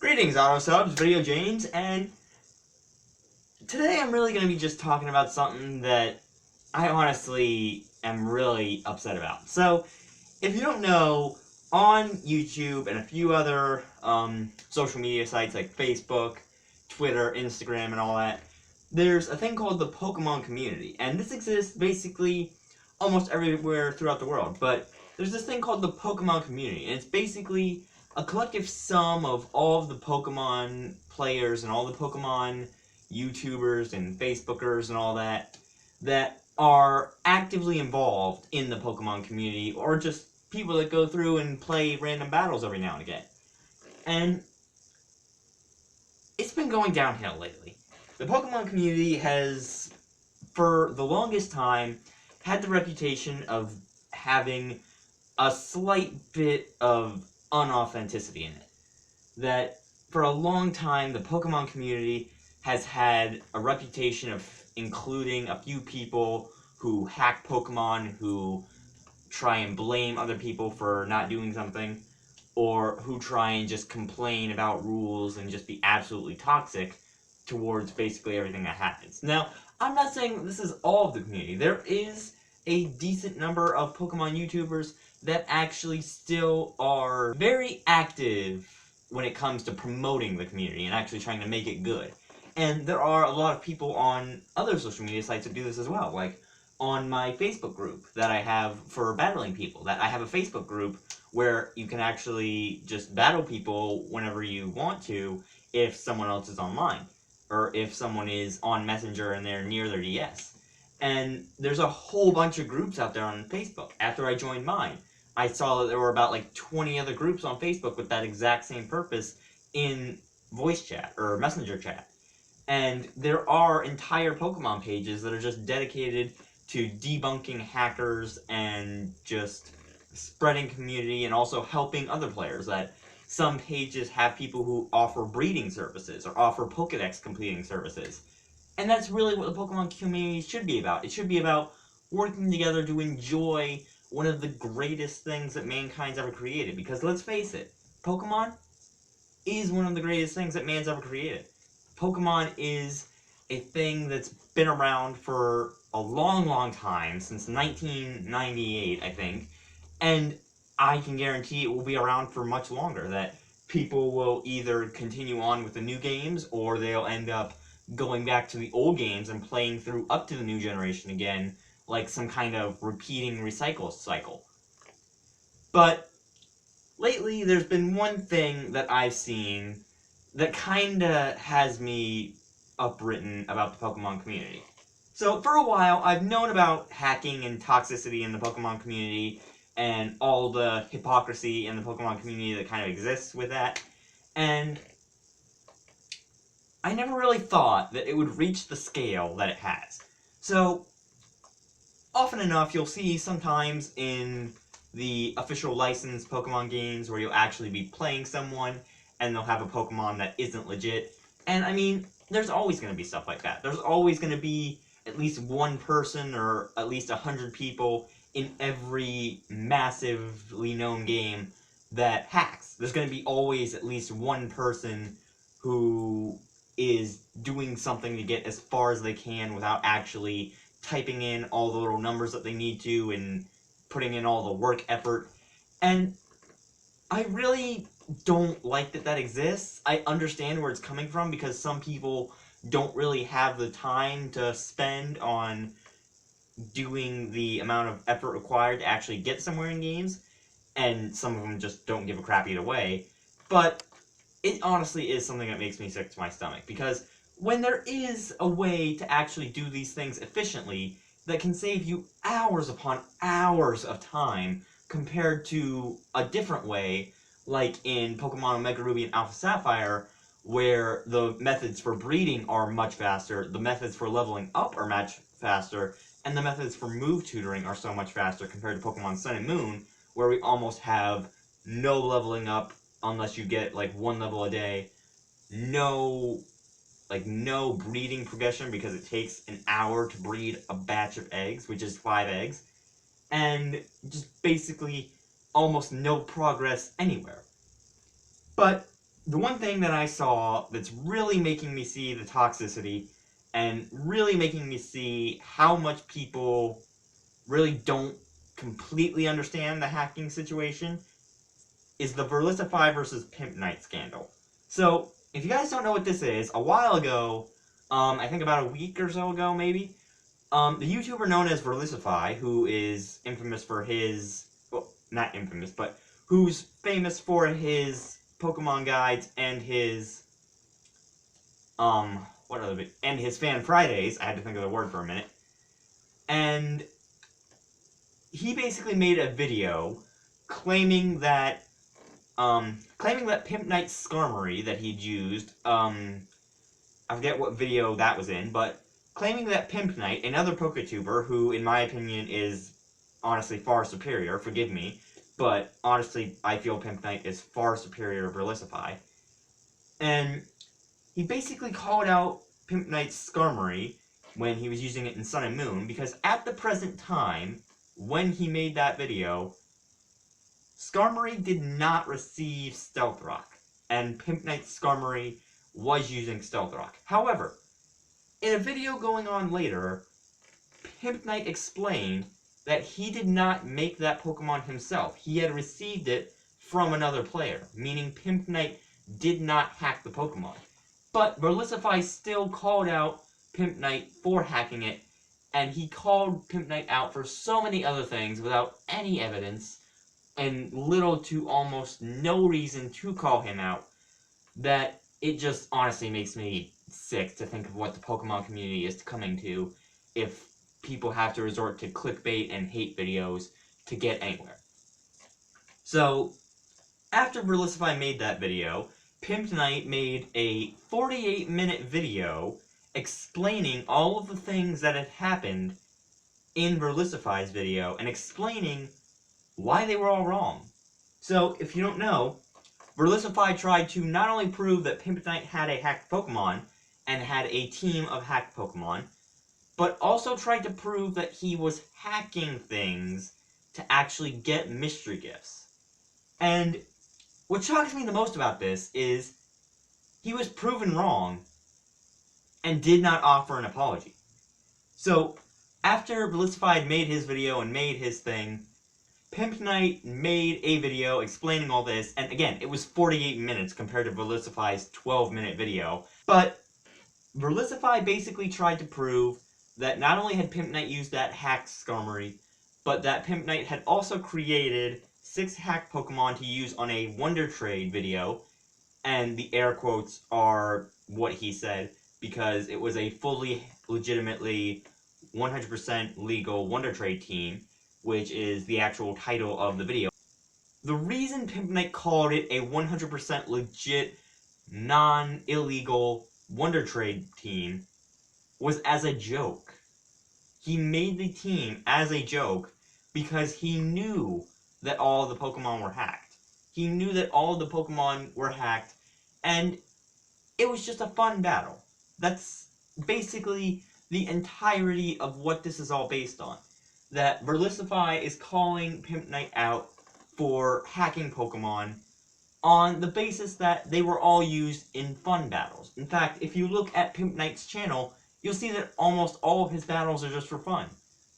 Greetings, Auto Subs, VideoJames, and today I'm really going to be just talking about something that I honestly am really upset about. So, if you don't know, on YouTube and a few other social media sites like Facebook, Twitter, Instagram, and all that, there's a thing called the Pokemon community, and this exists basically almost everywhere throughout the world, but there's this thing called the Pokemon community, and it's basically a collective sum of all of the Pokemon players and all the Pokemon YouTubers and Facebookers and all that are actively involved in the Pokemon community, or just people that go through and play random battles every now and again. And it's been going downhill lately. The Pokemon community has, for the longest time, had the reputation of having a slight bit of unauthenticity in it. That for a long time, the Pokemon community has had a reputation of including a few people who hack Pokemon, who try and blame other people for not doing something, or who try and just complain about rules and just be absolutely toxic towards basically everything that happens. Now, I'm not saying this is all of the community. There is a decent number of Pokemon YouTubers that actually still are very active when it comes to promoting the community and actually trying to make it good. And there are a lot of people on other social media sites that do this as well, like on my Facebook group that I have for battling people, that I have a Facebook group where you can actually just battle people whenever you want to if someone else is online, or if someone is on Messenger and they're near their DS. And there's a whole bunch of groups out there on Facebook. After I joined mine, I saw that there were about like 20 other groups on Facebook with that exact same purpose in voice chat or messenger chat. And there are entire Pokemon pages that are just dedicated to debunking hackers and just spreading community and also helping other players. That some pages have people who offer breeding services or offer Pokedex completing services. And that's really what the Pokemon community should be about. It should be about working together to enjoy one of the greatest things that mankind's ever created. Because let's face it, Pokemon is one of the greatest things that man's ever created. Pokemon is a thing that's been around for a long, long time, since 1998, I think, and I can guarantee it will be around for much longer, that people will either continue on with the new games, or they'll end up going back to the old games and playing through up to the new generation again, like some kind of repeating recycle cycle. But lately, there's been one thing that I've seen that kinda has me upwritten about the Pokemon community. So, for a while, I've known about hacking and toxicity in the Pokemon community, and all the hypocrisy in the Pokemon community that kind of exists with that, and I never really thought that it would reach the scale that it has. So, often enough, you'll see sometimes in the official licensed Pokemon games where you'll actually be playing someone and they'll have a Pokemon that isn't legit. And I mean, there's always going to be stuff like that. There's always going to be at least one person or at least 100 people in every massively known game that hacks. There's going to be always at least one person who is doing something to get as far as they can without actually typing in all the little numbers that they need to and putting in all the work effort. And I really don't like that that exists. I understand where it's coming from, because some people don't really have the time to spend on doing the amount of effort required to actually get somewhere in games, and some of them just don't give a crap either way. But it honestly is something that makes me sick to my stomach, because when there is a way to actually do these things efficiently that can save you hours upon hours of time compared to a different way, like in Pokemon Omega Ruby and Alpha Sapphire, where the methods for breeding are much faster, the methods for leveling up are much faster, and the methods for move tutoring are so much faster compared to Pokemon Sun and Moon, where we almost have no leveling up unless you get like one level a day, no breeding progression because it takes an hour to breed a batch of eggs, which is 5 eggs, and just basically almost no progress anywhere. But the one thing that I saw that's really making me see the toxicity and really making me see how much people really don't completely understand the hacking situation is the Verlicify versus Pimp Knight scandal. So, if you guys don't know what this is, a while ago, I think about a week or so ago maybe, the YouTuber known as Verlicify, who is infamous for his, well, not infamous, but who's famous for his Pokemon guides and his, and his Fan Fridays, I had to think of the word for a minute, and he basically made a video claiming that Pimp Knight's Skarmory that he'd used, I forget what video that was in, but claiming that Pimp Knight, another PokeTuber, who in my opinion is honestly far superior, forgive me, but honestly I feel Pimp Knight is far superior to Verlicify, and he basically called out Pimp Knight's Skarmory when he was using it in Sun and Moon, because at the present time, when he made that video, Skarmory did not receive Stealth Rock, and Pimp Knight's Skarmory was using Stealth Rock. However, in a video going on later, Pimp Knight explained that he did not make that Pokemon himself. He had received it from another player, meaning Pimp Knight did not hack the Pokemon. But Verlicify still called out Pimp Knight for hacking it, and he called Pimp Knight out for so many other things without any evidence, and little to almost no reason to call him out, that it just honestly makes me sick to think of what the Pokemon community is coming to if people have to resort to clickbait and hate videos to get anywhere. So, after Verlicify made that video, Pimp Knight made a 48-minute video explaining all of the things that had happened in Verlicify's video and explaining why they were all wrong. So, if you don't know, Verlicify tried to not only prove that Pimp Knight had a hacked Pokemon and had a team of hacked Pokemon, but also tried to prove that he was hacking things to actually get mystery gifts. And what shocks me the most about this is he was proven wrong and did not offer an apology. So, after Verlicify had made his video and made his thing, Pimp Knight made a video explaining all this, and again, it was 48 minutes compared to Verlicify's 12-minute video, but Verlicify basically tried to prove that not only had Pimp Knight used that hacked Skarmory, but that Pimp Knight had also created 6 hacked Pokemon to use on a Wonder Trade video, and the air quotes are what he said, because it was a fully, legitimately, 100% legal Wonder Trade team, which is the actual title of the video. The reason Pimp Knight called it a 100% legit, non-illegal Wonder Trade team was as a joke. He made the team as a joke because he knew that all the Pokemon were hacked. He knew that all the Pokemon were hacked, and it was just a fun battle. That's basically the entirety of what this is all based on. That Verlicify is calling Pimp Knight out for hacking Pokemon on the basis that they were all used in fun battles. In fact, if you look at Pimp Knight's channel, you'll see that almost all of his battles are just for fun.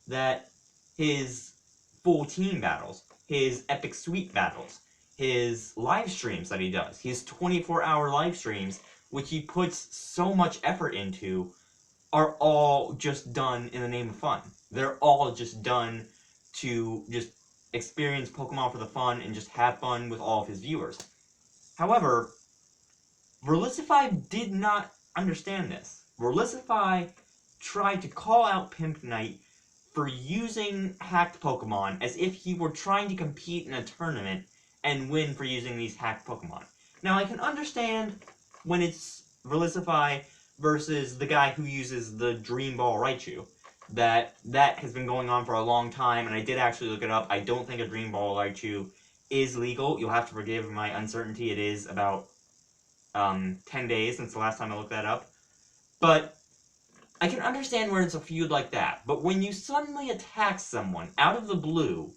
That his full team battles, his epic sweep battles, his live streams that he does, his 24-hour live streams, which he puts so much effort into, are all just done in the name of fun. They're all just done to just experience Pokemon for the fun and just have fun with all of his viewers. However, Verlicify did not understand this. Verlicify tried to call out Pimp Knight for using hacked Pokemon as if he were trying to compete in a tournament and win for using these hacked Pokemon. Now, I can understand when it's Verlicify versus the guy who uses the Dream Ball Raichu. That has been going on for a long time, and I did actually look it up. I don't think a Dream Ball Raichu is legal. You'll have to forgive my uncertainty. It is about 10 days since the last time I looked that up. But I can understand where it's a feud like that. But when you suddenly attack someone out of the blue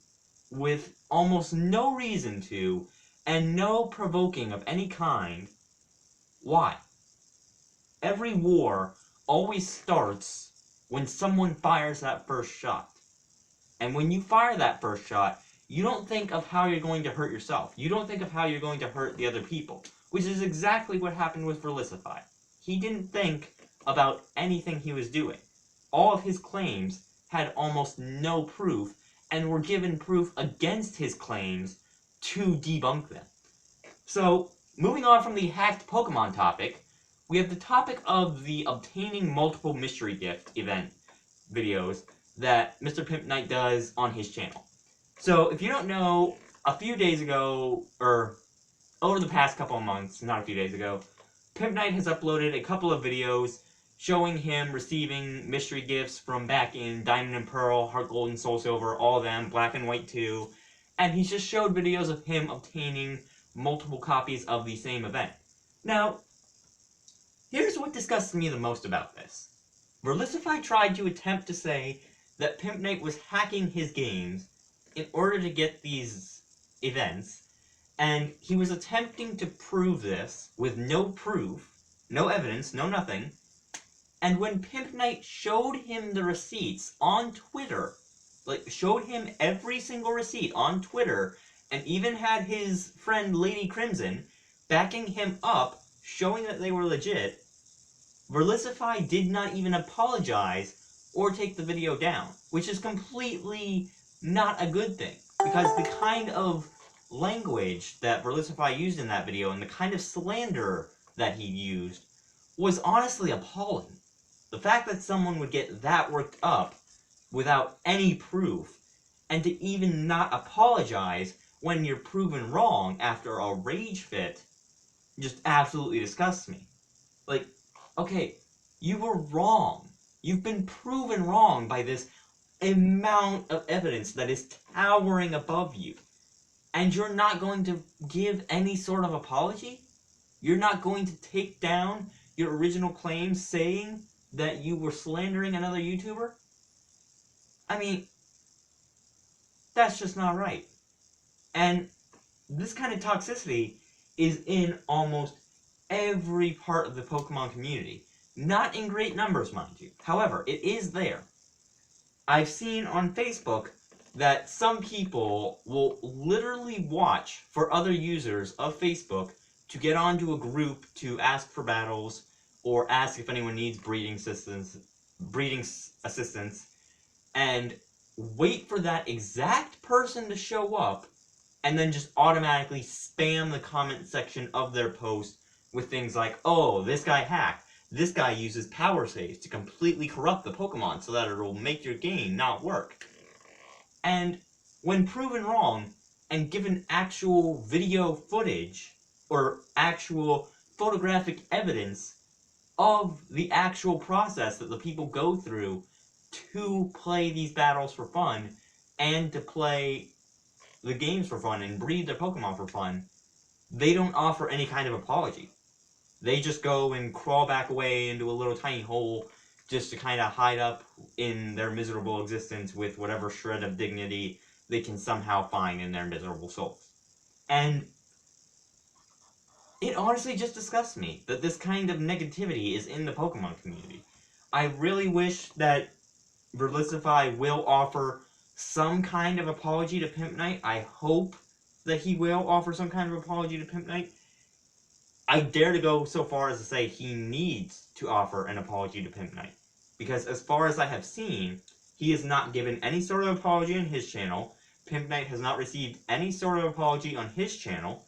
with almost no reason to, and no provoking of any kind, Why? Every war always starts when someone fires that first shot. And when you fire that first shot, you don't think of how you're going to hurt yourself. You don't think of how you're going to hurt the other people. Which is exactly what happened with Lissa. He didn't think about anything he was doing. All of his claims had almost no proof, and were given proof against his claims to debunk them. So, moving on from the hacked Pokemon topic, we have the topic of the obtaining multiple mystery gift event videos that Mr. Pimp Knight does on his channel. So, if you don't know, a few days ago, or over the past couple of months, not a few days ago, Pimp Knight has uploaded a couple of videos showing him receiving mystery gifts from back in Diamond and Pearl, Heart Gold and Soul Silver, all of them, Black and White too, and he's just showed videos of him obtaining multiple copies of the same event. Now, here's what disgusts me the most about this. Verlicify tried to attempt to say that Pimp Knight was hacking his games in order to get these events, and he was attempting to prove this with no proof, no evidence, no nothing, and when Pimp Knight showed him the receipts on Twitter, like, showed him every single receipt on Twitter, and even had his friend Lady Crimson backing him up, showing that they were legit, Verlicify did not even apologize or take the video down, which is completely not a good thing, because the kind of language that Verlicify used in that video and the kind of slander that he used was honestly appalling. The fact that someone would get that worked up without any proof, and to even not apologize when you're proven wrong after a rage fit, just absolutely disgusts me. Like, okay, you were wrong. You've been proven wrong by this amount of evidence that is towering above you. And you're not going to give any sort of apology? You're not going to take down your original claims saying that you were slandering another YouTuber? I mean, that's just not right. And this kind of toxicity is in almost every part of the Pokemon community. Not in great numbers, mind you. However, it is there. I've seen on Facebook that some people will literally watch for other users of Facebook to get onto a group to ask for battles or ask if anyone needs breeding assistance, and wait for that exact person to show up and then just automatically spam the comment section of their post with things like, oh, this guy hacked. This guy uses power saves to completely corrupt the Pokemon so that it'll make your game not work. And when proven wrong and given actual video footage or actual photographic evidence of the actual process that the people go through to play these battles for fun and to play the games for fun and breed their Pokemon for fun, they don't offer any kind of apology. They just go and crawl back away into a little tiny hole just to kind of hide up in their miserable existence with whatever shred of dignity they can somehow find in their miserable souls. And it honestly just disgusts me that this kind of negativity is in the Pokemon community. I really wish that Verlicify will offer some kind of apology to Pimp Knight. I hope that he will offer some kind of apology to Pimp Knight. I dare to go so far as to say he needs to offer an apology to Pimp Knight. Because as far as I have seen, he has not given any sort of apology on his channel. Pimp Knight has not received any sort of apology on his channel.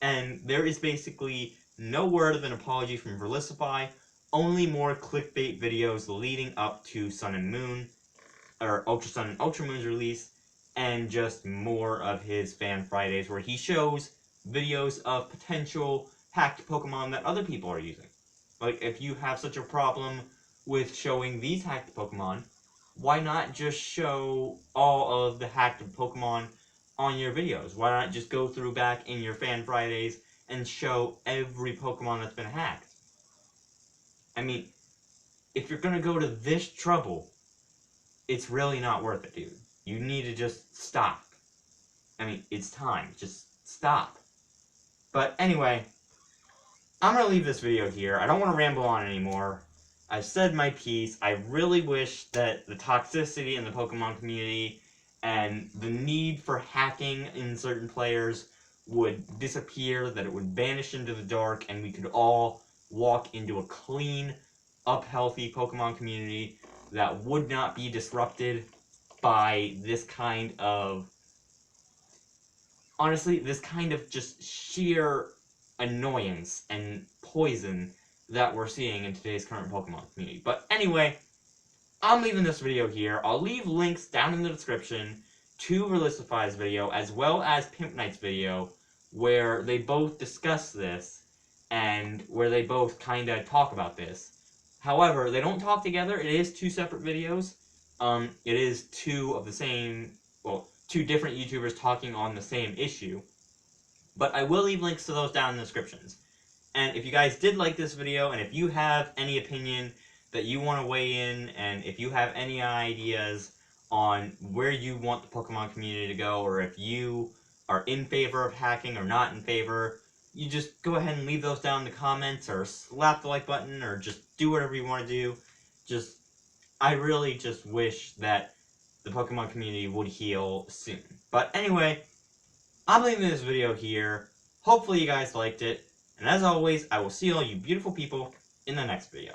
And there is basically no word of an apology from Verlicify, only more clickbait videos leading up to Sun and Moon, or Ultra Sun and Ultra Moon's release, and just more of his Fan Fridays where he shows videos of potential hacked Pokemon that other people are using. Like, if you have such a problem with showing these hacked Pokemon, why not just show all of the hacked Pokemon on your videos? Why not just go through back in your Fan Fridays and show every Pokemon that's been hacked? I mean, if you're gonna go to this trouble, it's really not worth it, dude. You need to just stop. I mean, it's time. Just stop. But anyway, I'm gonna leave this video here. I don't want to ramble on anymore. I've said my piece. I really wish that the toxicity in the Pokemon community and the need for hacking in certain players would disappear, that it would vanish into the dark, and we could all walk into a clean, up, healthy Pokemon community that would not be disrupted by this kind of, honestly, this kind of just sheer annoyance and poison that we're seeing in today's current Pokemon community. But anyway, I'm leaving this video here. I'll leave links down in the description to Relistify's video as well as Pimp Knight's video, where they both discuss this and where they both kind of talk about this. However, they don't talk together. It is two separate videos. It is two of the same, well, two different YouTubers talking on the same issue. But I will leave links to those down in the descriptions. And if you guys did like this video, and if you have any opinion that you want to weigh in, and if you have any ideas on where you want the Pokemon community to go, or if you are in favor of hacking or not in favor, you just go ahead and leave those down in the comments, or slap the like button, or just do whatever you want to do. I really just wish that the Pokemon community would heal soon. But anyway, I'm leaving this video here. Hopefully you guys liked it. And as always, I will see all you beautiful people in the next video.